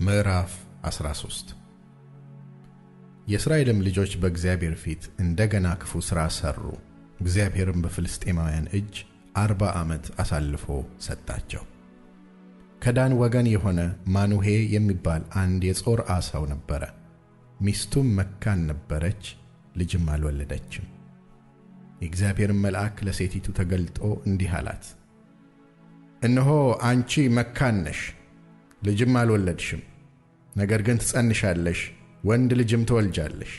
ምዕራፍ 13 የእስራኤልም ልጆች በእግዚአብሔር ፊት እንደገና ክፉ ሥራ ሠሩ። እግዚአብሔርም በፍልስጤማውያን እጅ 40 ዓመት አሳልፎ ሰጣቸው። ከዳን ወገን የሆነ ማኑሄ የሚባል አንድ የጾርዓ ሰው ነበረ። ሚስቱም መካን ነበረች፣ ልጅም አልወለደችም። የእግዚአብሔርም መልአክ ለሴቲቱ ተገልጦ እንዲህ አላት፣ እነሆ አንቺ መካን ነሽ፣ ልጅም አልወለድሽም። ነገር ግን ትጸንሻለሽ፣ ወንድ ልጅም ትወልጃለሽ።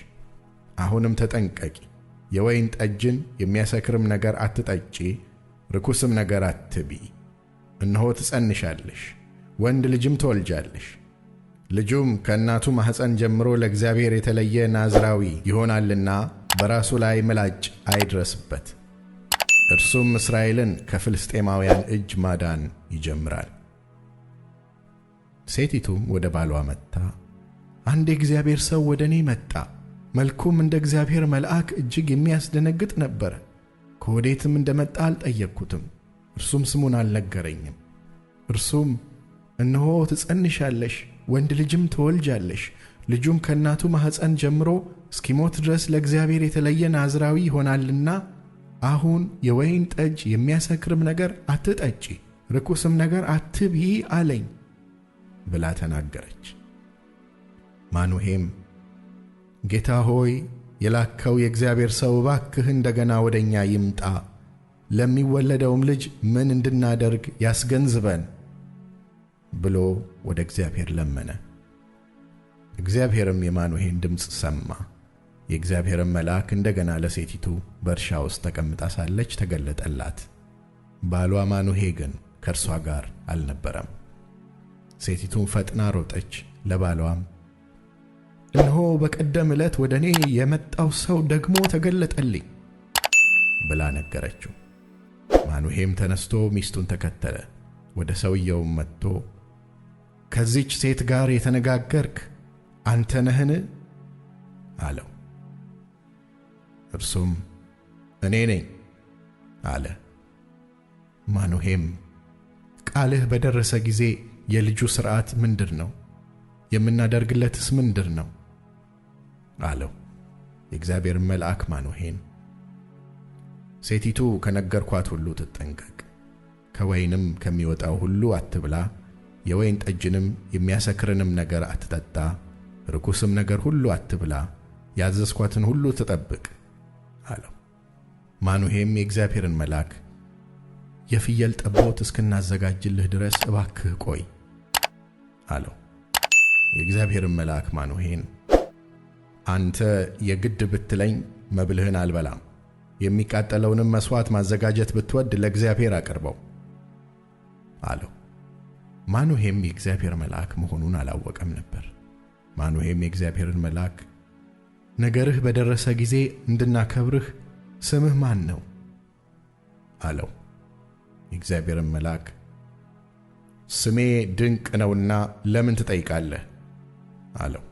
አሁንም ተጠንቀቂ፣ የወይን ጠጅን የሚያሰክርም ነገር አትጠጪ፣ ርኩስም ነገር አትብዪ። እነሆ ትጸንሻለሽ፣ ወንድ ልጅም ትወልጃለሽ። ልጁም ከእናቱ ማኅፀን ጀምሮ ለእግዚአብሔር የተለየ ናዝራዊ ይሆናልና በራሱ ላይ ምላጭ አይድረስበት። እርሱም እስራኤልን ከፍልስጤማውያን እጅ ማዳን ይጀምራል። ሴቲቱም ወደ ባሏ መጥታ፣ አንድ የእግዚአብሔር ሰው ወደ እኔ መጣ፣ መልኩም እንደ እግዚአብሔር መልአክ እጅግ የሚያስደነግጥ ነበረ። ከወዴትም እንደመጣ አልጠየቅኩትም፣ እርሱም ስሙን አልነገረኝም። እርሱም እነሆ ትጸንሻለሽ፣ ወንድ ልጅም ትወልጃለሽ፣ ልጁም ከእናቱ ማኅፀን ጀምሮ እስኪሞት ድረስ ለእግዚአብሔር የተለየ ናዝራዊ ይሆናልና አሁን የወይን ጠጅ የሚያሰክርም ነገር አትጠጪ፣ ርኩስም ነገር አትብዪ አለኝ ብላ ተናገረች። ማኑሄም ጌታ ሆይ፣ የላከው የእግዚአብሔር ሰው እባክህ እንደገና ወደ እኛ ይምጣ፣ ለሚወለደውም ልጅ ምን እንድናደርግ ያስገንዝበን ብሎ ወደ እግዚአብሔር ለመነ። እግዚአብሔርም የማኑሄን ድምፅ ሰማ። የእግዚአብሔርም መልአክ እንደገና ለሴቲቱ በእርሻ ውስጥ ተቀምጣ ሳለች ተገለጠላት። ባሏ ማኑሄ ግን ከእርሷ ጋር አልነበረም። ሴቲቱም ፈጥና ሮጠች፣ ለባሏም እነሆ በቀደም ዕለት ወደ እኔ የመጣው ሰው ደግሞ ተገለጠልኝ ብላ ነገረችው። ማኑሄም ተነስቶ ሚስቱን ተከተለ። ወደ ሰውየውም መጥቶ ከዚች ሴት ጋር የተነጋገርክ አንተ ነህን? አለው። እርሱም እኔ ነኝ አለ። ማኑሄም ቃልህ በደረሰ ጊዜ የልጁ ሥርዓት ምንድር ነው? የምናደርግለትስ ምንድር ነው? አለው። የእግዚአብሔር መልአክ ማኑሄን ሴቲቱ ከነገርኳት ሁሉ ትጠንቀቅ፣ ከወይንም ከሚወጣው ሁሉ አትብላ፣ የወይን ጠጅንም የሚያሰክርንም ነገር አትጠጣ፣ ርኩስም ነገር ሁሉ አትብላ፣ ያዘዝኳትን ሁሉ ትጠብቅ አለው። ማኑሄም የእግዚአብሔርን መልአክ የፍየል ጠቦት እስክናዘጋጅልህ ድረስ እባክህ ቆይ አለው። የእግዚአብሔርን መልአክ ማኑሄን አንተ የግድ ብትለኝ መብልህን አልበላም፣ የሚቃጠለውንም መሥዋዕት ማዘጋጀት ብትወድ ለእግዚአብሔር አቅርበው አለው። ማኑሄም የእግዚአብሔር መልአክ መሆኑን አላወቀም ነበር። ማኑሄም የእግዚአብሔርን መልአክ ነገርህ በደረሰ ጊዜ እንድናከብርህ ስምህ ማን ነው? አለው። የእግዚአብሔርን መልአክ ስሜ ድንቅ ነውና ለምን ትጠይቃለህ? አለው።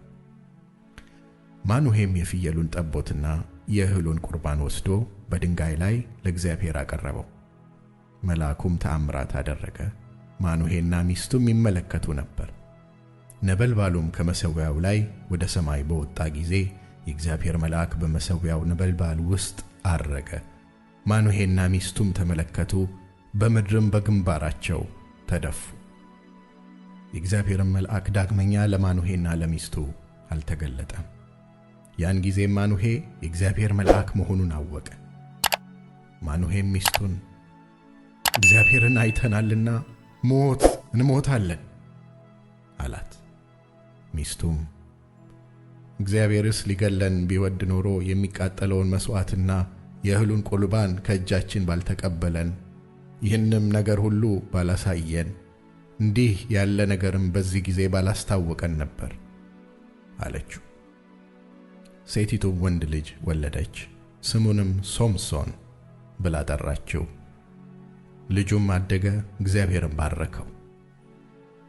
ማኑሄም የፍየሉን ጠቦትና የእህሉን ቁርባን ወስዶ በድንጋይ ላይ ለእግዚአብሔር አቀረበው። መልአኩም ተአምራት አደረገ። ማኑሄና ሚስቱም ይመለከቱ ነበር። ነበልባሉም ከመሠዊያው ላይ ወደ ሰማይ በወጣ ጊዜ የእግዚአብሔር መልአክ በመሠዊያው ነበልባል ውስጥ ዐረገ። ማኑሄና ሚስቱም ተመለከቱ፣ በምድርም በግንባራቸው ተደፉ። የእግዚአብሔርም መልአክ ዳግመኛ ለማኑሄና ለሚስቱ አልተገለጠም። ያን ጊዜም ማኑሄ የእግዚአብሔር መልአክ መሆኑን አወቀ። ማኑሄም ሚስቱን እግዚአብሔርን አይተናልና ሞት እንሞታለን አላት። ሚስቱም እግዚአብሔርስ ሊገለን ቢወድ ኖሮ የሚቃጠለውን መሥዋዕትና የእህሉን ቁርባን ከእጃችን ባልተቀበለን፣ ይህንም ነገር ሁሉ ባላሳየን፣ እንዲህ ያለ ነገርም በዚህ ጊዜ ባላስታወቀን ነበር አለችው። ሴቲቱም ወንድ ልጅ ወለደች፣ ስሙንም ሶምሶን ብላ ጠራችው። ልጁም አደገ፣ እግዚአብሔርም ባረከው።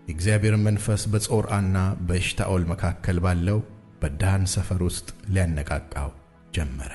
የእግዚአብሔር መንፈስ በጾርዓና በኤሽታኦል መካከል ባለው በዳን ሰፈር ውስጥ ሊያነቃቃው ጀመረ።